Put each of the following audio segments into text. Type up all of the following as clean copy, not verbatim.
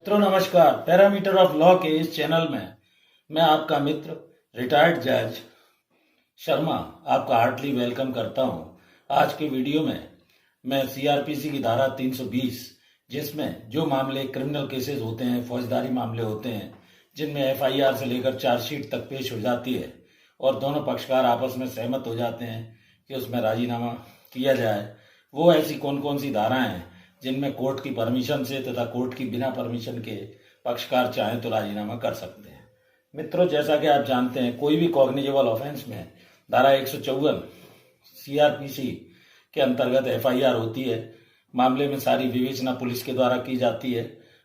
मित्रों नमस्कार। Parameter of law के इस चैनल में मैं आपका मित्र रिटायर्ड जज शर्मा आपका हार्टली वेलकम करता हूं। आज के वीडियो में मैं सीआरपीसी की धारा 320 जिसमें जो मामले क्रिमिनल केसेस होते हैं, फौजदारी मामले होते हैं, जिनमें एफआईआर से लेकर चार्जशीट तक पेश हो जाती है और दोनों पक्षकार आपस में सहमत हो जाते हैं कि उसमें राजीनामा किया जाए, वो ऐसी कौन कौन सी धाराएं हैं जिनमें कोर्ट की परमिशन से तथा कोर्ट की बिना परमिशन के पक्षकार चाहें तो राजीनामा कर सकते हैं। मित्रों, जैसा कि आप जानते हैं, कोई भी कॉग्निजेबल ऑफेंस में धारा 154 सीआरपीसी के अंतर्गत एफआईआर होती है। मामले में सारी विवेचना पुलिस के द्वारा की जाती है।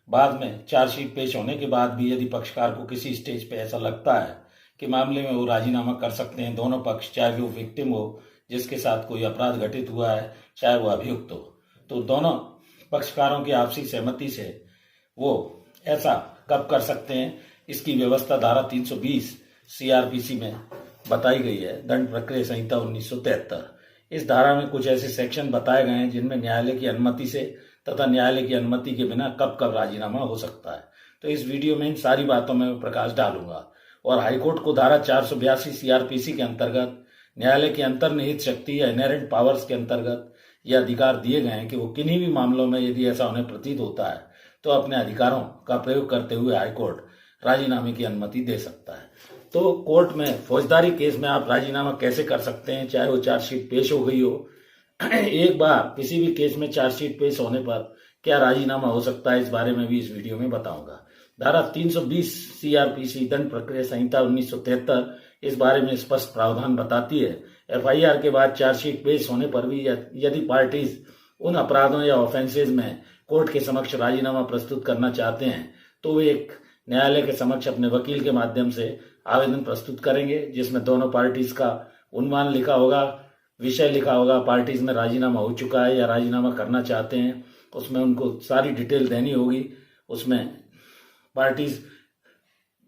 बाद में चार्जशीट पेश होने के बाद भी यदि पक्षकार को किसी स्टेज पे ऐसा लगता है कि मामले में वो राजीनामा कर सकते हैं, दोनों पक्ष, चाहे वो विक्टिम हो जिसके साथ कोई अपराध घटित हुआ है, चाहे वो अभियुक्त हो, तो दोनों पक्षकारों की आपसी सहमति से वो ऐसा कब कर सकते हैं, इसकी व्यवस्था धारा 320 सीआरपीसी में बताई गई है, दंड प्रक्रिया संहिता 1973। इस धारा में कुछ ऐसे सेक्शन बताए गए हैं जिनमें न्यायालय की अनुमति से तथा न्यायालय की अनुमति के बिना कब कब राजीनामा हो सकता है। तो इस वीडियो में इन सारी बातों में प्रकाश डालूंगा और हाईकोर्ट को धारा 482 सीआरपीसी के अंतर्गत न्यायालय की अंतर्निहित शक्ति या इनहेरेंट पावर्स के अंतर्गत यह अधिकार दिए गए हैं कि वो किन्हीं भी मामलों में यदि ऐसा उन्हें प्रतीत होता है तो अपने अधिकारों का प्रयोग करते हुए हाईकोर्ट राजीनामे की अनुमति दे सकता है। तो कोर्ट में फौजदारी केस में आप राजीनामा कैसे कर सकते हैं, चाहे वो चार्जशीट पेश हो गई हो। एक बार किसी भी केस में चार्जशीट पेश होने पर क्या राजीनामा हो सकता है, इस बारे में भी इस वीडियो में बताऊंगा। धारा 320 सीआरपीसी दंड प्रक्रिया संहिता 1973 इस बारे में स्पष्ट प्रावधान बताती है। एफआईआर के बाद चार्जशीट पेश होने पर भी यदि पार्टीज उन अपराधों या ऑफेंसेज में कोर्ट के समक्ष राजीनामा प्रस्तुत करना चाहते हैं तो वे एक न्यायालय के समक्ष अपने वकील के माध्यम से आवेदन प्रस्तुत करेंगे, जिसमें दोनों पार्टीज का उन्वान लिखा होगा, विषय लिखा होगा, पार्टीज में राजीनामा हो चुका है या राजीनामा करना चाहते हैं, उसमें उनको सारी डिटेल देनी होगी। उसमें पार्टीज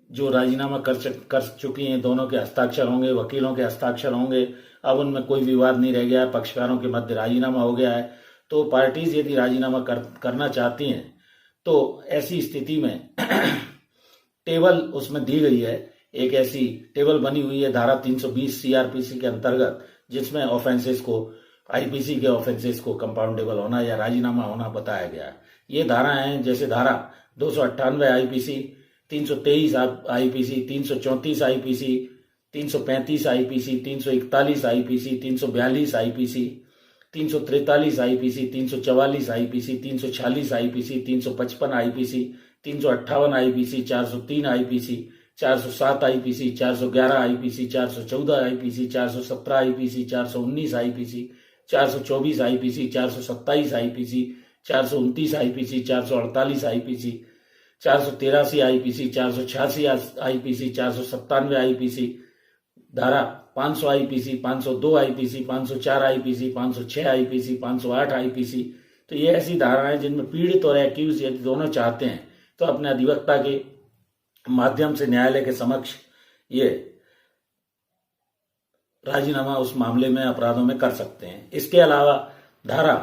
जो राजीनामा कर चुकी हैं दोनों के हस्ताक्षर होंगे, वकीलों के हस्ताक्षर होंगे। अब उनमें कोई विवाद नहीं रह गया है, पक्षकारों के मध्य राजीनामा हो गया है। तो पार्टीज यदि राजीनामा करना चाहती हैं तो ऐसी स्थिति में टेबल उसमें दी गई है, एक ऐसी टेबल बनी हुई है धारा 320 सीआरपीसी के अंतर्गत, जिसमें ऑफेंसेस को, आईपीसी के ऑफेंसेस को कंपाउंडेबल होना या राजीनामा होना बताया गया है। ये धाराएं हैं जैसे धारा 298 IPC, 323 IPC, 334 IPC, 335 IPC, 341 IPC, 342 IPC, 343 IPC, 344 IPC, 346 IPC, 355 IPC, 358 IPC, 403 IPC, 407 IPC, 411 IPC, 414 IPC, 417 IPC, 419 IPC, 424 IPC, 427 IPC, 429 IPC, 448 IPC, 483 IPC, 486 IPC, 497 IPC, धारा 500 IPC, 502 IPC, 504 IPC, 506 IPC, 508 IPC. तो ये ऐसी धाराएं जिनमें पीड़ित और एक्यूज यदि दोनों चाहते हैं तो अपने अधिवक्ता के माध्यम से न्यायालय के समक्ष ये राजीनामा उस मामले में, अपराधों में कर सकते हैं। इसके अलावा धारा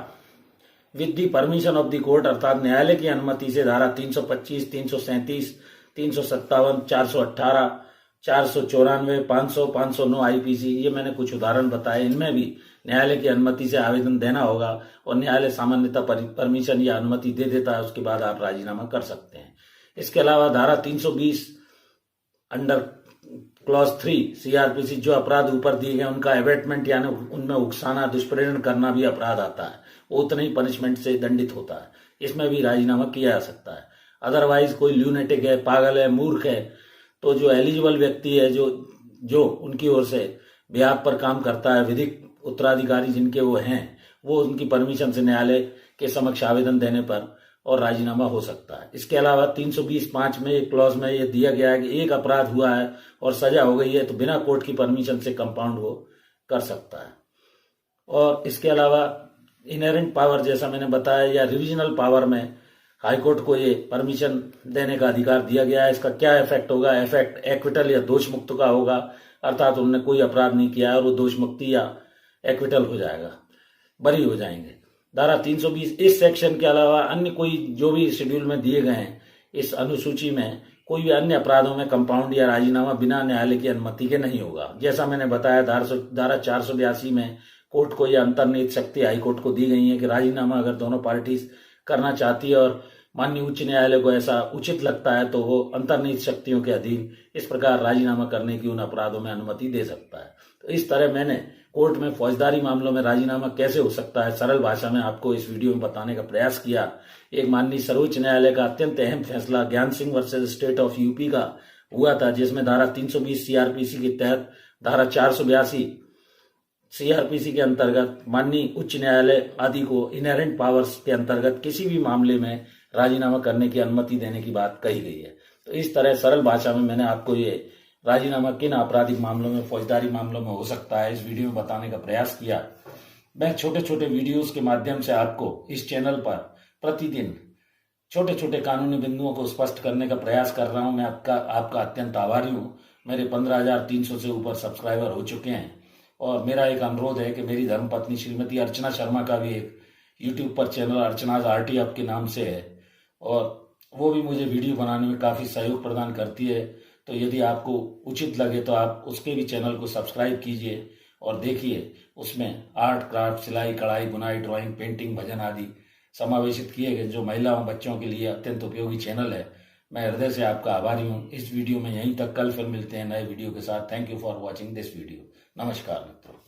with the permission of the court अर्थात न्यायालय की अनुमति से धारा 325, 337, 357, 418, 494, 500, 509 आईपीसी, ये मैंने कुछ उदाहरण बताए। इनमें भी न्यायालय की अनुमति से आवेदन देना होगा और न्यायालय सामान्यतः परमिशन या अनुमति दे देता है, उसके बाद आप राजीनामा कर सकते हैं। इसके अलावा धारा 320 अंडर क्लॉज 3 सीआरपीसी, जो अपराध ऊपर दिए गए उनका एबेटमेंट यानी उनमें उकसाना, दुष्प्रेरण करना भी अपराध आता है, वो उतने ही पनिशमेंट से दंडित होता है। इसमें भी राजीनामा किया जा सकता है। अदरवाइज कोई ल्यूनेटिक है, पागल है, मूर्ख है, तो जो एलिजिबल व्यक्ति है, जो उनकी ओर से ब्याह पर काम करता है, विधिक उत्तराधिकारी जिनके वो हैं, वो उनकी परमिशन से न्यायालय के समक्ष आवेदन देने पर और राजीनामा हो सकता है। इसके अलावा 320(5) में एक क्लॉज में ये दिया गया है कि एक अपराध हुआ है और सजा हो गई है तो बिना कोर्ट की परमिशन से कंपाउंड वो कर सकता है। और इसके अलावा इनहेरेंट पावर, जैसा मैंने बताया, या रिविजनल पावर में हाईकोर्ट को ये परमिशन देने का अधिकार दिया गया है। इसका क्या इफेक्ट होगा? इफेक्ट एक्विटल या दोष मुक्त का होगा, अर्थात उन्होंने कोई अपराध नहीं किया है और वो दोष मुक्ति या एक्विटल हो जाएगा, बरी हो जाएंगे। धारा 320 इस सेक्शन के अलावा अन्य कोई जो भी शेड्यूल में दिए गए हैं, इस अनुसूची में कोई भी अन्य अपराधों में कंपाउंड या राजीनामा बिना न्यायालय की अनुमति के नहीं होगा। जैसा मैंने बताया, धारा 482 में कोर्ट को यह अंतर्निहित शक्ति हाईकोर्ट को दी गई है कि राजीनामा अगर दोनों पार्टी करना चाहती है और माननीय उच्च न्यायालय को ऐसा उचित लगता है तो वो अंतर्निहित शक्तियों के अधीन इस प्रकार राजीनामा करने की उन अपराधों में अनुमति दे सकता है। तो इस तरह मैंने कोर्ट में फौजदारी मामलों में राजीनामा कैसे हो सकता है सरल भाषा में आपको इस वीडियो में बताने का प्रयास किया। एक माननीय सर्वोच्च न्यायालय का अत्यंत अहम फैसला ज्ञान Singh versus state of UP का हुआ था, जिसमें धारा 320 सीआरपीसी के तहत धारा 482 सीआरपीसी के अंतर्गत माननीय उच्च न्यायालय आदि को इनहेरेंट पावर्स के अंतर्गत किसी भी मामले में राजीनामा करने की अनुमति देने की बात कही गई है। तो इस तरह सरल भाषा में मैंने आपको ये राजीनामा किन आपराधिक मामलों में, फौजदारी मामलों में हो सकता है, इस वीडियो में बताने का प्रयास किया। मैं छोटे छोटे वीडियोस के माध्यम से आपको इस चैनल पर प्रतिदिन छोटे छोटे कानूनी बिंदुओं को स्पष्ट करने का प्रयास कर रहा हूं। मैं आपका अत्यंत आभारी हूं। मेरे 15,300 से ऊपर सब्सक्राइबर हो चुके हैं और मेरा एक अनुरोध है कि मेरी धर्मपत्नी श्रीमती अर्चना शर्मा का भी एक यूट्यूब पर चैनल अर्चनाज आरटी आपके नाम से है और वो भी मुझे वीडियो बनाने में काफ़ी सहयोग प्रदान करती है। तो यदि आपको उचित लगे तो आप उसके भी चैनल को सब्सक्राइब कीजिए और देखिए, उसमें आर्ट, क्राफ्ट, सिलाई, कढ़ाई, बुनाई, ड्राइंग, पेंटिंग, भजन आदि समावेशित किए गए जो महिलाओं बच्चों के लिए अत्यंत उपयोगी चैनल है। मैं हृदय से आपका आभारी हूँ। इस वीडियो में यहीं तक, कल फिर मिलते हैं नए वीडियो के साथ। Thank you for watching this video. नमस्कार मित्रों।